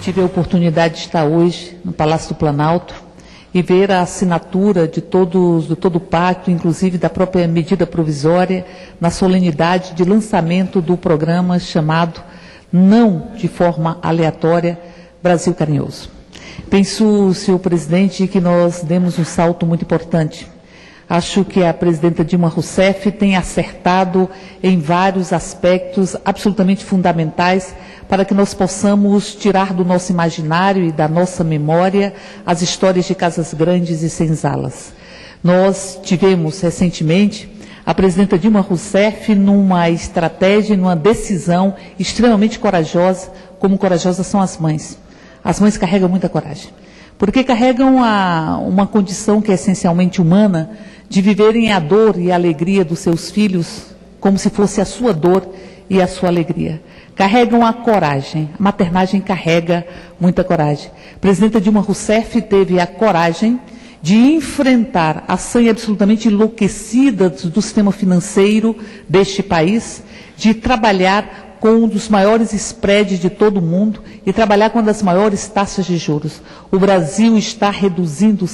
Tive a oportunidade de estar hoje no Palácio do Planalto e ver a assinatura de todo o pacto, inclusive da própria medida provisória, na solenidade de lançamento do programa chamado, não de forma aleatória, Brasil Carinhoso. Penso, senhor presidente, que nós demos um salto muito importante. Acho que a presidenta Dilma Rousseff tem acertado em vários aspectos absolutamente fundamentais para que nós possamos tirar do nosso imaginário e da nossa memória as histórias de casas grandes e senzalas. Nós tivemos recentemente a presidenta Dilma Rousseff numa estratégia, numa decisão extremamente corajosa, como corajosas são as mães. As mães carregam muita coragem, porque carregam uma condição que é essencialmente humana, de viverem a dor e a alegria dos seus filhos como se fosse a sua dor e a sua alegria. Carregam a coragem, a maternagem carrega muita coragem. A presidenta Dilma Rousseff teve a coragem de enfrentar a sanha absolutamente enlouquecida do sistema financeiro deste país, de trabalhar com um dos maiores spreads de todo o mundo e trabalhar com uma das maiores taxas de juros. O Brasil está reduzindo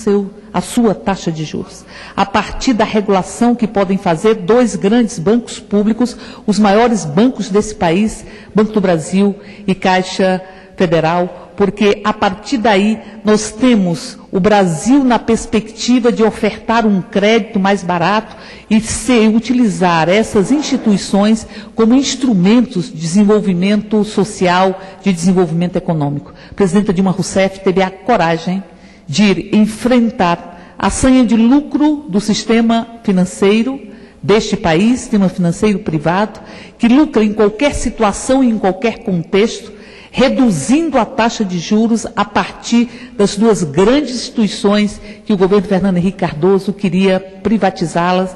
a sua taxa de juros. A partir da regulação que podem fazer dois grandes bancos públicos, os maiores bancos desse país, Banco do Brasil e Caixa Federal, porque a partir daí nós temos o Brasil na perspectiva de ofertar um crédito mais barato e utilizar essas instituições como instrumentos de desenvolvimento social, de desenvolvimento econômico. A presidenta Dilma Rousseff teve a coragem de enfrentar a sanha de lucro do sistema financeiro deste país, sistema financeiro privado, que lucra em qualquer situação e em qualquer contexto, reduzindo a taxa de juros a partir das duas grandes instituições que o governo Fernando Henrique Cardoso queria privatizadas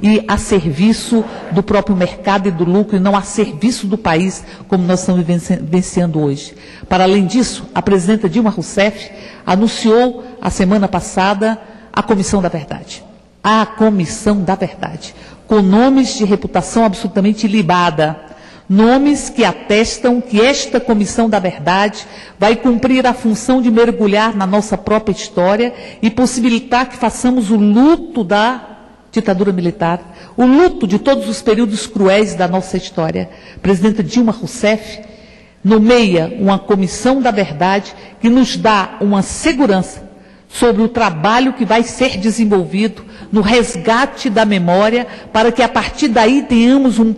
e a serviço do próprio mercado e do lucro, e não a serviço do país, como nós estamos vivenciando hoje. Para além disso, a presidenta Dilma Rousseff anunciou a semana passada a Comissão da Verdade. A Comissão da Verdade, com nomes de reputação absolutamente ilibada, nomes que atestam que esta Comissão da Verdade vai cumprir a função de mergulhar na nossa própria história e possibilitar que façamos o luto da ditadura militar, o luto de todos os períodos cruéis da nossa história. A presidenta Dilma Rousseff nomeia uma Comissão da Verdade que nos dá uma segurança sobre o trabalho que vai ser desenvolvido no resgate da memória, para que a partir daí tenhamos um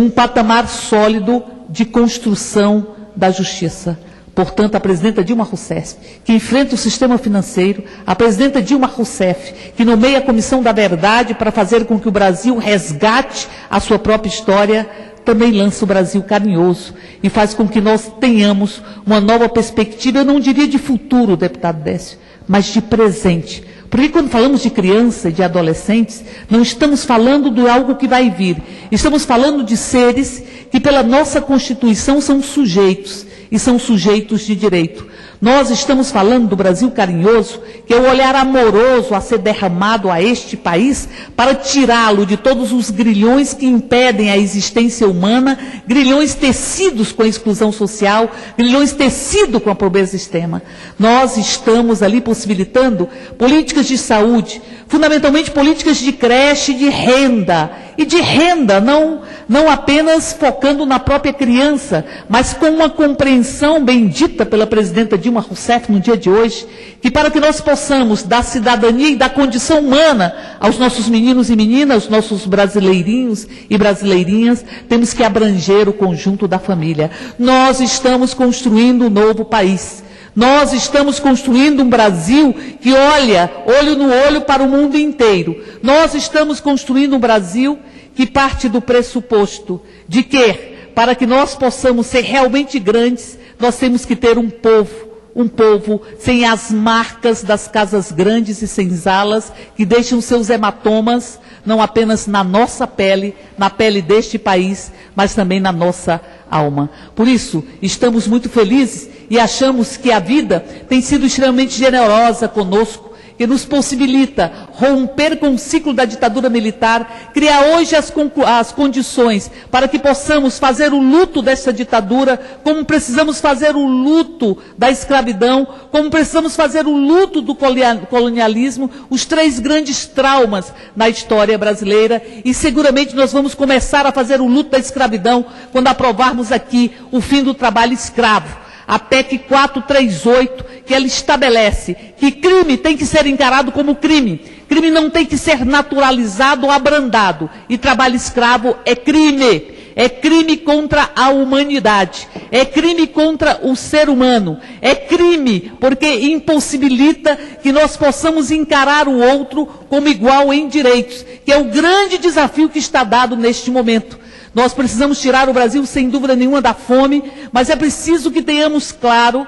patamar sólido de construção da justiça. Portanto, a presidenta Dilma Rousseff, que enfrenta o sistema financeiro, a presidenta Dilma Rousseff, que nomeia a Comissão da Verdade para fazer com que o Brasil resgate a sua própria história, também lança o Brasil Carinhoso e faz com que nós tenhamos uma nova perspectiva, eu não diria de futuro, deputado Décio, mas de presente. Porque quando falamos de criança e de adolescentes, não estamos falando de algo que vai vir. Estamos falando de seres que, pela nossa Constituição, são sujeitos, e são sujeitos de direito. Nós estamos falando do Brasil Carinhoso, que é o olhar amoroso a ser derramado a este país para tirá-lo de todos os grilhões que impedem a existência humana, grilhões tecidos com a exclusão social, grilhões tecidos com a pobreza extrema. Nós estamos ali possibilitando políticas de saúde, fundamentalmente políticas de creche, de renda, e de renda não apenas focando na própria criança, mas com uma compreensão bendita pela presidenta Dilma Rousseff no dia de hoje, que para que nós possamos dar cidadania e dar condição humana aos nossos meninos e meninas, aos nossos brasileirinhos e brasileirinhas, temos que abranger o conjunto da família. Nós estamos construindo um novo país. Nós estamos construindo um Brasil que olha, olho no olho, para o mundo inteiro. Nós estamos construindo um Brasil que parte do pressuposto de que, para que nós possamos ser realmente grandes, nós temos que ter um povo sem as marcas das casas grandes e senzalas, que deixam seus hematomas, não apenas na nossa pele, na pele deste país, mas também na nossa alma. Por isso, estamos muito felizes e achamos que a vida tem sido extremamente generosa conosco que nos possibilita romper com o ciclo da ditadura militar, criar hoje as condições para que possamos fazer o luto dessa ditadura, como precisamos fazer o luto da escravidão, como precisamos fazer o luto do colonialismo, os 3 grandes traumas na história brasileira, e seguramente nós vamos começar a fazer o luto da escravidão quando aprovarmos aqui o fim do trabalho escravo. A PEC 438, que ela estabelece que crime tem que ser encarado como crime. Crime não tem que ser naturalizado ou abrandado. E trabalho escravo é crime. É crime contra a humanidade. É crime contra o ser humano. É crime porque impossibilita que nós possamos encarar o outro como igual em direitos, que é o grande desafio que está dado neste momento. Nós precisamos tirar o Brasil, sem dúvida nenhuma, da fome, mas é preciso que tenhamos claro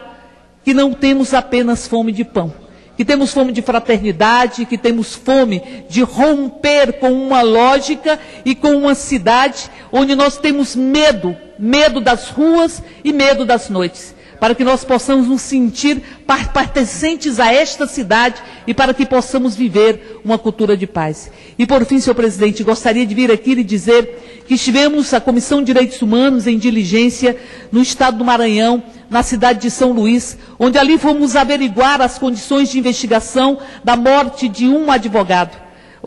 que não temos apenas fome de pão, que temos fome de fraternidade, que temos fome de romper com uma lógica e com uma cidade onde nós temos medo das ruas e medo das noites, para que nós possamos nos sentir pertencentes a esta cidade e para que possamos viver uma cultura de paz. E por fim, senhor presidente, gostaria de vir aqui e dizer que estivemos, a Comissão de Direitos Humanos, em diligência no estado do Maranhão, na cidade de São Luís, onde ali fomos averiguar as condições de investigação da morte de um advogado,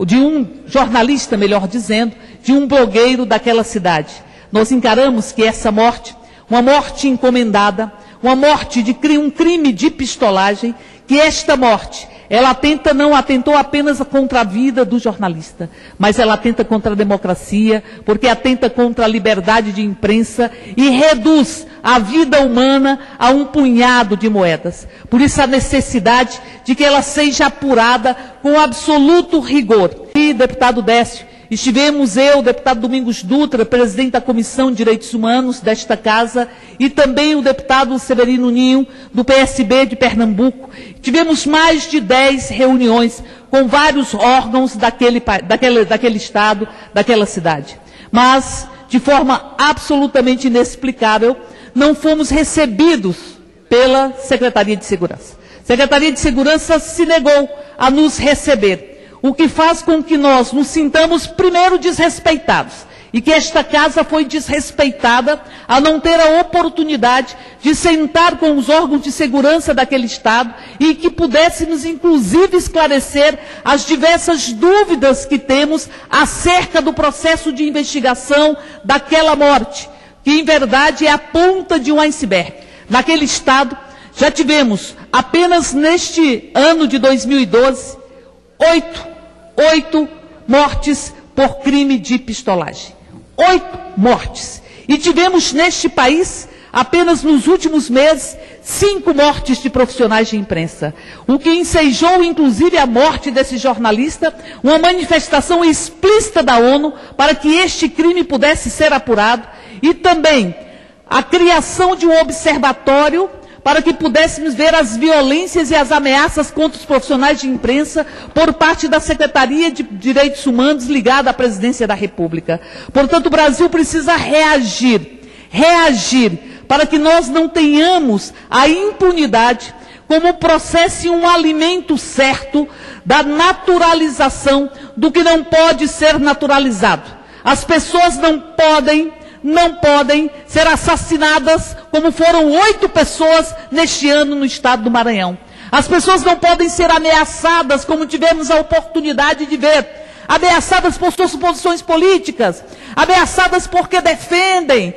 de um jornalista, melhor dizendo, de um blogueiro daquela cidade. Nós encaramos que essa morte, uma morte encomendada, uma morte de um crime de pistolagem, que esta morte, ela não atentou apenas contra a vida do jornalista, mas ela atenta contra a democracia, porque atenta contra a liberdade de imprensa e reduz a vida humana a um punhado de moedas. Por isso a necessidade de que ela seja apurada com absoluto rigor. E, deputado Décio, estivemos eu, deputado Domingos Dutra, presidente da Comissão de Direitos Humanos desta casa, e também o deputado Severino Ninho, do PSB de Pernambuco. Tivemos mais de 10 reuniões com vários órgãos daquele estado, daquela cidade. Mas, de forma absolutamente inexplicável, não fomos recebidos pela Secretaria de Segurança. A Secretaria de Segurança se negou a nos receber, o que faz com que nós nos sintamos, primeiro, desrespeitados, e que esta casa foi desrespeitada a não ter a oportunidade de sentar com os órgãos de segurança daquele estado e que pudéssemos, inclusive, esclarecer as diversas dúvidas que temos acerca do processo de investigação daquela morte, que, em verdade, é a ponta de um iceberg. Naquele estado, já tivemos, apenas neste ano de 2012, 8 mortes por crime de pistolagem. 8 mortes. E tivemos neste país, apenas nos últimos meses, 5 mortes de profissionais de imprensa. O que ensejou, inclusive, a morte desse jornalista, uma manifestação explícita da ONU para que este crime pudesse ser apurado, e também a criação de um observatório para que pudéssemos ver as violências e as ameaças contra os profissionais de imprensa por parte da Secretaria de Direitos Humanos ligada à Presidência da República. Portanto, o Brasil precisa reagir para que nós não tenhamos a impunidade como processo e um alimento certo da naturalização do que não pode ser naturalizado. As pessoas não podem ser assassinadas como foram 8 pessoas neste ano no estado do Maranhão. As pessoas não podem ser ameaçadas como tivemos a oportunidade de ver. Ameaçadas por suas posições políticas, ameaçadas porque defendem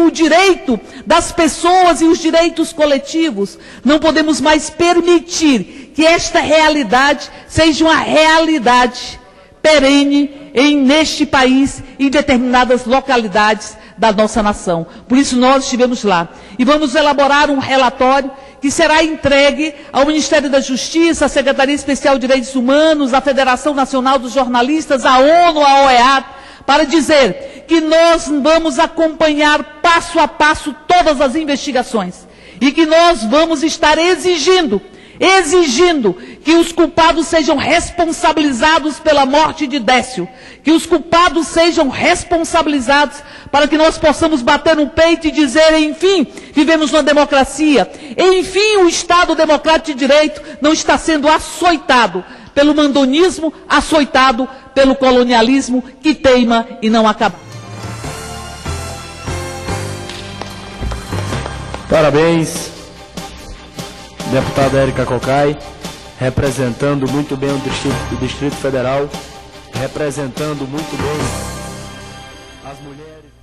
o direito das pessoas e os direitos coletivos. Não podemos mais permitir que esta realidade seja uma realidade perene neste país, em determinadas localidades da nossa nação. Por isso nós estivemos lá. E vamos elaborar um relatório que será entregue ao Ministério da Justiça, à Secretaria Especial de Direitos Humanos, à Federação Nacional dos Jornalistas, à ONU, à OEA, para dizer que nós vamos acompanhar passo a passo todas as investigações. E que nós vamos estar exigindo que os culpados sejam responsabilizados pela morte de Décio, que os culpados sejam responsabilizados para que nós possamos bater no peito e dizer, enfim, vivemos numa democracia, enfim, o Estado democrático de direito não está sendo açoitado pelo mandonismo, açoitado pelo colonialismo que teima e não acaba. Parabéns, deputada Érica Cocai, representando muito bem o Distrito Federal, representando muito bem as mulheres.